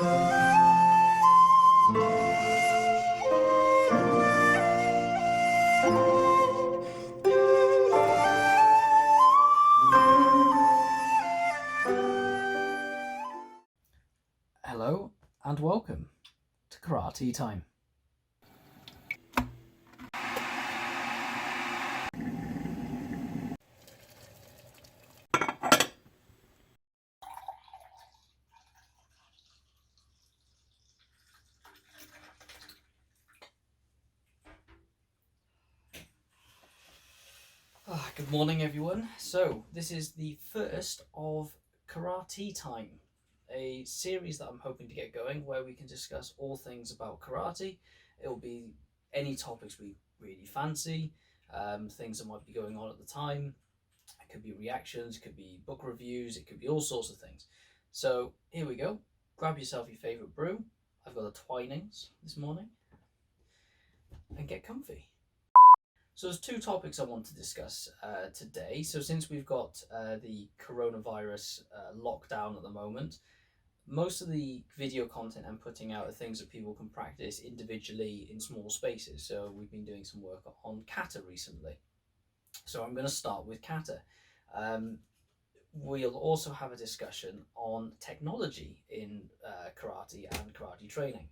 Hello and welcome to Karate Time. Good morning, everyone. So, this is the first of Karate Time, a series that I'm hoping to get going where we can discuss all things about karate. It'll be any topics we really fancy, things that might be going on at the time. It could be reactions, it could be book reviews, it could be all sorts of things. So, here we go. Grab yourself your favourite brew. I've got a Twinings this morning, and get comfy. So there's two topics I want to discuss today. So since we've got the coronavirus lockdown at the moment, most of the video content I'm putting out are things that people can practice individually in small spaces. So we've been doing some work on Kata recently. So I'm going to start with Kata. We'll also have a discussion on technology in karate and karate training.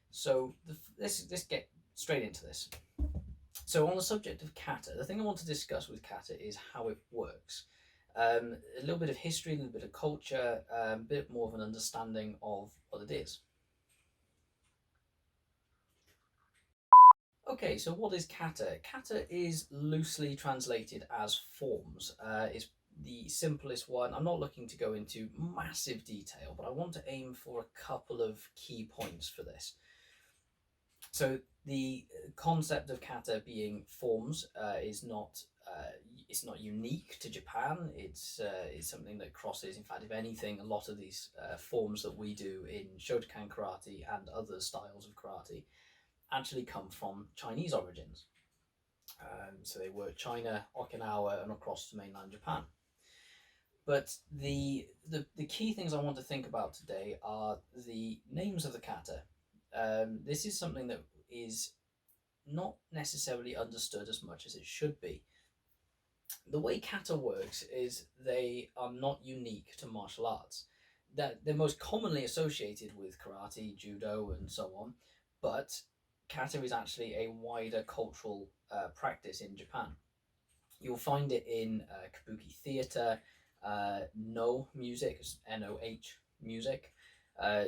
So let's get straight into this. So on the subject of Kata, the thing I want to discuss with Kata is how it works. A little bit of history, a little bit of culture, a bit more of an understanding of what it is. Okay, so what is Kata? Kata is loosely translated as forms. It's the simplest one. I'm not looking to go into massive detail, but I want to aim for a couple of key points for this. So the concept of kata being forms is not it's not unique to Japan. It's something that crosses. In fact, if anything, a lot of these forms that we do in Shotokan karate and other styles of karate actually come from Chinese origins. So they were China, Okinawa, and across to mainland Japan. But the key things I want to think about today are the names of the kata. This is something that is not necessarily understood as much as it should be. The way kata works is they are not unique to martial arts. That they're most commonly associated with karate, judo, and so on, but kata is actually a wider cultural practice in Japan. You'll find it in kabuki theatre, no music, Noh music.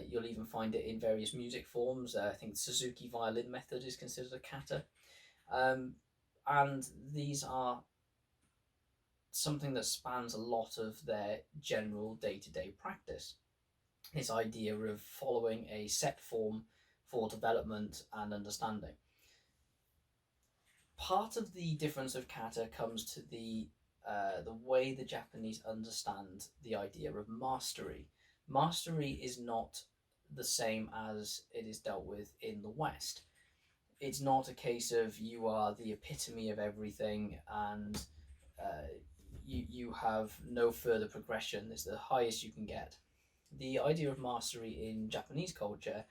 You'll even find it in various music forms. I think Suzuki violin method is considered a kata. And these are something that spans a lot of their general day-to-day practice. This idea of following a set form for development and understanding. Part of the difference of kata comes to the way the Japanese understand the idea of mastery. Mastery is not the same as it is dealt with in the West. It's not a case of you are the epitome of everything and you have no further progression. It's the highest you can get. The idea of mastery in Japanese culture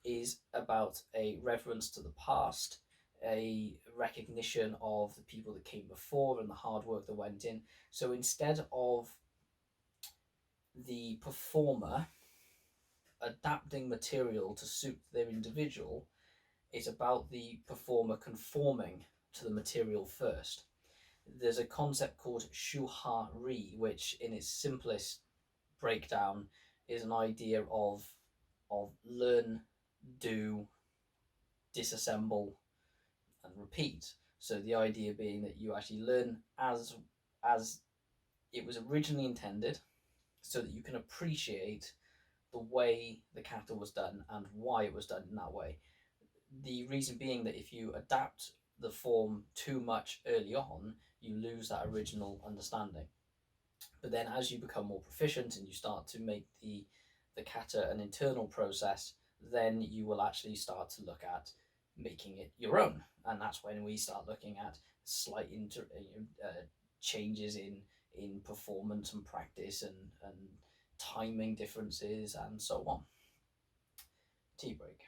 is about a reverence to the past, a recognition of the people that came before and the hard work that went in. So instead of the performer adapting material to suit their individual, it's about the performer conforming to the material first. There's a concept called shuha-ri, which in its simplest breakdown is an idea of learn, do, disassemble, and repeat. So the idea being that you actually learn as it was originally intended, so that you can appreciate the way the kata was done and why it was done in that way. The reason being that if you adapt the form too much early on, you lose that original understanding. But then as you become more proficient and you start to make the kata an internal process, then you will actually start to look at making it your own. And that's when we start looking at slight changes in performance and practice and timing differences and so on. tea break.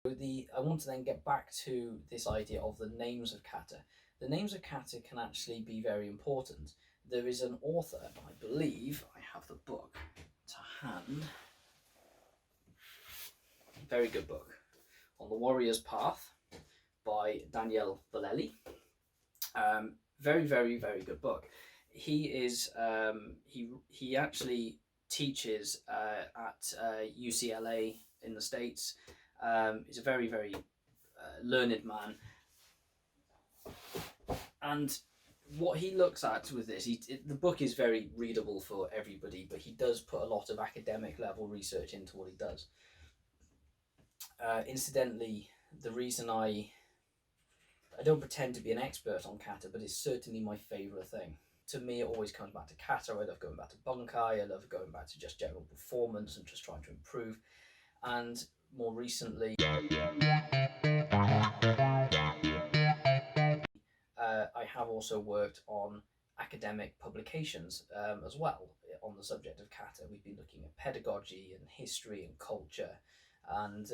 I want to then get back to this idea of the names of kata. The names of kata can actually be very important. There is an author, I believe I have the book to hand. Very good book, on the Warrior's Path by Daniel Vallely. Very, very, very good book. He is he actually teaches at UCLA in the States. He's a very, very learned man, and what he looks at with this, the book is very readable for everybody, but he does put a lot of academic level research into what he does. Incidentally, the reason I don't pretend to be an expert on kata, but it's certainly my favourite thing. To me, it always comes back to kata. I love going back to bunkai. I love going back to just general performance and just trying to improve. And more recently, I have also worked on academic publications as well on the subject of kata. We've been looking at pedagogy and history and culture, and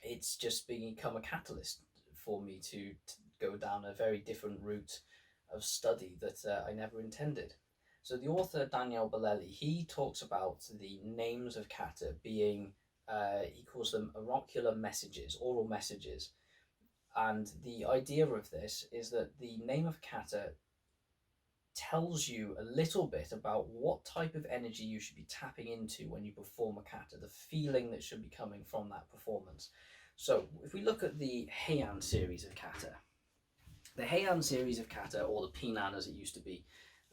it's just become a catalyst for me to go down a very different route of study that I never intended. So the author Daniel Vallely, he talks about the names of kata being, he calls them oracular messages, oral messages. And the idea of this is that the name of kata tells you a little bit about what type of energy you should be tapping into when you perform a kata, the feeling that should be coming from that performance. So if we look at the Heian series of kata, the Heian series of kata, or the Pinan as it used to be,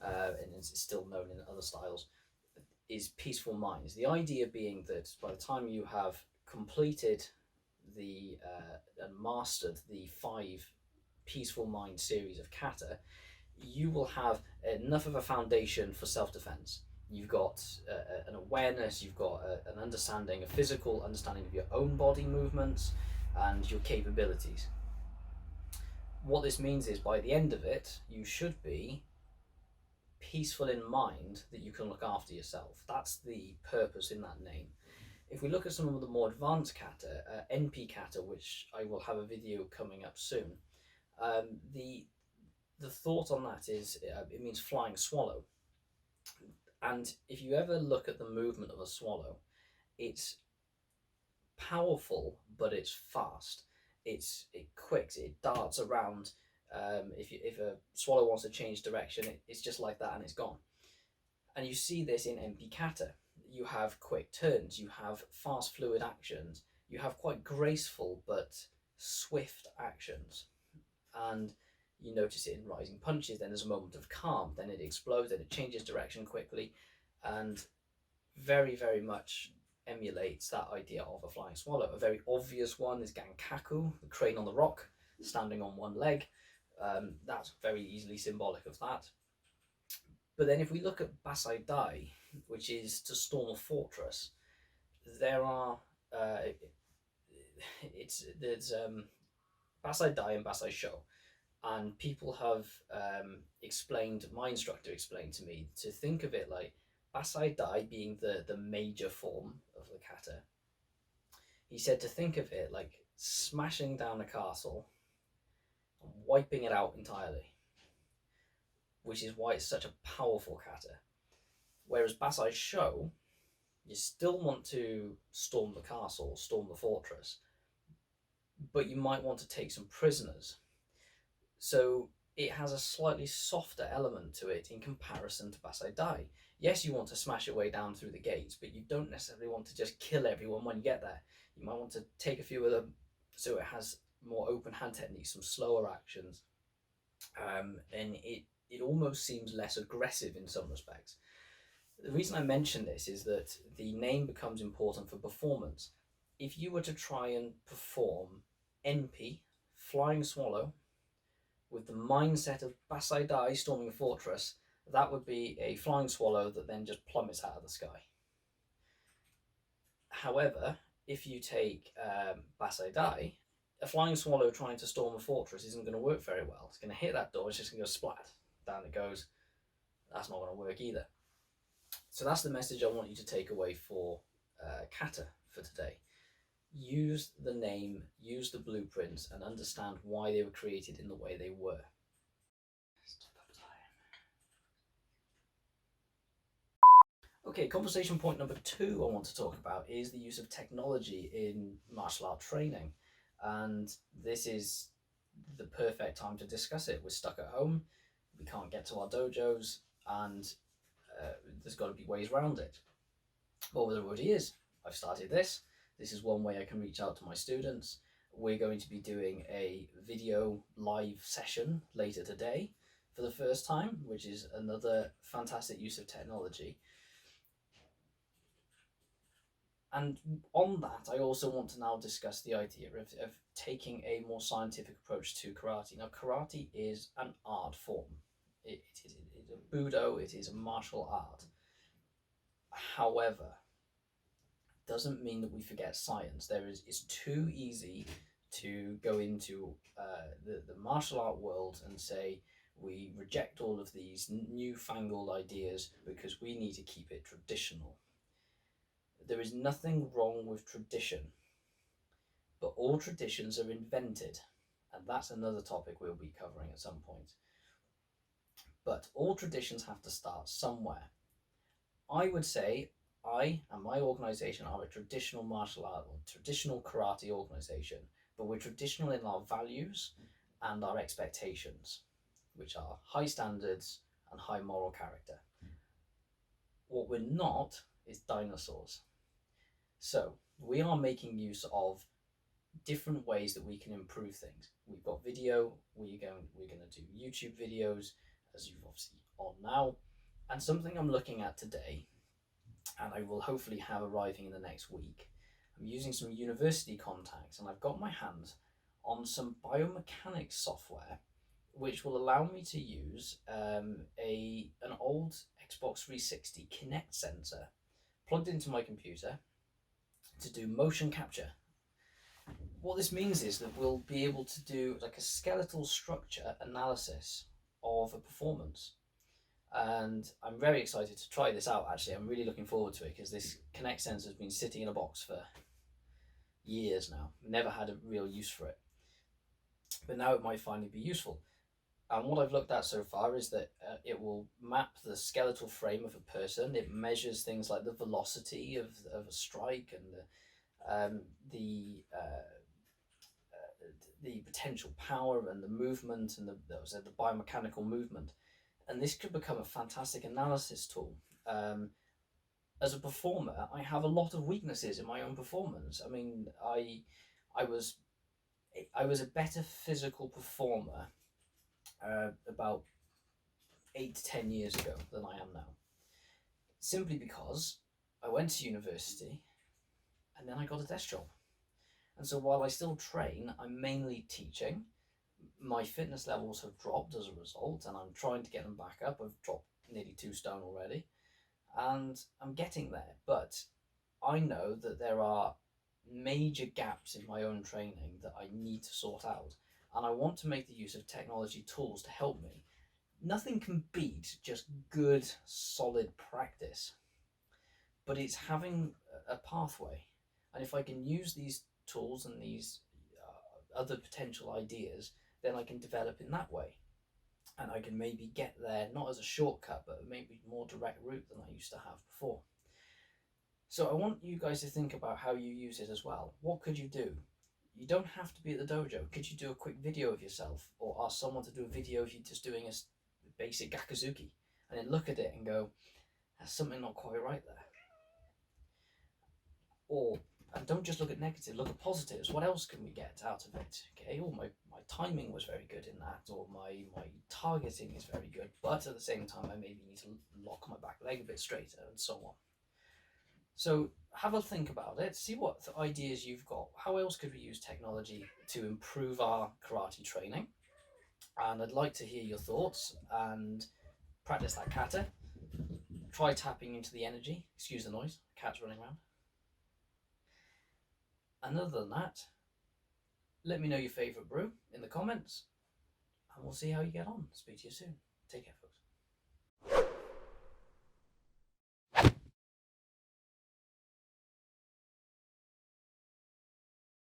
and it's still known in other styles, is peaceful minds. The idea being that by the time you have completed and mastered the 5 peaceful mind series of kata, you will have enough of a foundation for self-defense. You've got an awareness, you've got an understanding, a physical understanding of your own body movements and your capabilities. What this means is by the end of it, you should be peaceful in mind that you can look after yourself. That's the purpose in that name. If we look at some of the more advanced kata, NP kata, which I will have a video coming up soon, the thought on that is it means flying swallow. And if you ever look at the movement of a swallow, it's powerful, but it's fast. It quicks, it darts around. If a swallow wants to change direction, it's just like that and it's gone. And you see this in NP kata. You have quick turns, you have fast fluid actions, you have quite graceful but swift actions. And you notice it in rising punches, then there's a moment of calm, then it explodes, then it changes direction quickly, and very, very much emulates that idea of a flying swallow. A very obvious one is Gankaku, the crane on the rock, standing on one leg. That's very easily symbolic of that. But then if we look at Basai Dai, which is to storm a fortress, there are there's Basai Dai and Basai Sho, and people have explained, my instructor explained to me, to think of it like Basai Dai being the major form of the kata. He said to think of it like smashing down a castle and wiping it out entirely, which is why it's such a powerful kata. Whereas Basai Sho, you still want to storm the castle, storm the fortress, but you might want to take some prisoners. So it has a slightly softer element to it in comparison to Basai Dai. Yes, you want to smash your way down through the gates, but you don't necessarily want to just kill everyone when you get there. You might want to take a few of them, so it has more open hand techniques, some slower actions, and it almost seems less aggressive in some respects. The reason I mention this is that the name becomes important for performance. If you were to try and perform NP, Flying Swallow, with the mindset of Basai Dai storming a fortress, that would be a flying swallow that then just plummets out of the sky. However, if you take Basai Dai, a flying swallow trying to storm a fortress isn't going to work very well. It's going to hit that door, it's just going to go splat. Down it goes. That's not going to work either. So that's the message I want you to take away for Kata for today. Use the name, use the blueprints, and understand why they were created in the way they were. Okay, conversation point number 2 I want to talk about is the use of technology in martial art training. And this is the perfect time to discuss it. We're stuck at home, we can't get to our dojos, and there's got to be ways around it. Well, there already is. I've started this. This is one way I can reach out to my students. We're going to be doing a video live session later today for the first time, which is another fantastic use of technology. And on that, I also want to now discuss the idea of taking a more scientific approach to karate. Now, karate is an art form. It is a budo, it is a martial art. However, doesn't mean that we forget science. It's too easy to go into the martial art world and say we reject all of these newfangled ideas because we need to keep it traditional. There is nothing wrong with tradition, but all traditions are invented, and that's another topic we'll be covering at some point. But all traditions have to start somewhere. I would say I and my organisation are a traditional martial art or traditional karate organisation, but we're traditional in our values and our expectations, which are high standards and high moral character. What we're not is dinosaurs. So we are making use of different ways that we can improve things. We've got video, we're going to do YouTube videos, as you've obviously on now, and something I'm looking at today, and I will hopefully have arriving in the next week. I'm using some university contacts, and I've got my hands on some biomechanics software, which will allow me to use an old Xbox 360 Kinect sensor plugged into my computer to do motion capture. What this means is that we'll be able to do like a skeletal structure analysis of a performance. And I'm very excited to try this out, actually. I'm really looking forward to it because this Kinect sensor has been sitting in a box for years now. Never had a real use for it. But now it might finally be useful. And what I've looked at so far is that it will map the skeletal frame of a person. It measures things like the velocity of a strike and the potential power and the movement and the biomechanical movement. And this could become a fantastic analysis tool. As a performer, I have a lot of weaknesses in my own performance. I mean, I was a better physical performer about 8 to 10 years ago than I am now. Simply because I went to university and then I got a desk job. And so while I still train, I'm mainly teaching. My fitness levels have dropped as a result, and I'm trying to get them back up. I've dropped nearly 2 stone already, and I'm getting there. But I know that there are major gaps in my own training that I need to sort out, and I want to make the use of technology tools to help me. Nothing can beat just good, solid practice, but it's having a pathway. And if I can use these tools and these other potential ideas, then I can develop in that way. And I can maybe get there not as a shortcut, but maybe more direct route than I used to have before. So I want you guys to think about how you use it as well. What could you do? You don't have to be at the dojo. Could you do a quick video of yourself, or ask someone to do a video of you just doing a basic gakuzuki, and then look at it and go, there's something not quite right there. Or, and don't just look at negative, look at positives. What else can we get out of it? Okay, oh, my timing was very good in that, or my targeting is very good, but at the same time I maybe need to lock my back leg a bit straighter, and so on. So have a think about it, see what ideas you've got. How else could we use technology to improve our karate training? And I'd like to hear your thoughts, and practice that kata. Try tapping into the energy. Excuse the noise, cat's running around. And other than that, let me know your favourite brew in the comments, and we'll see how you get on. Speak to you soon. Take care, folks.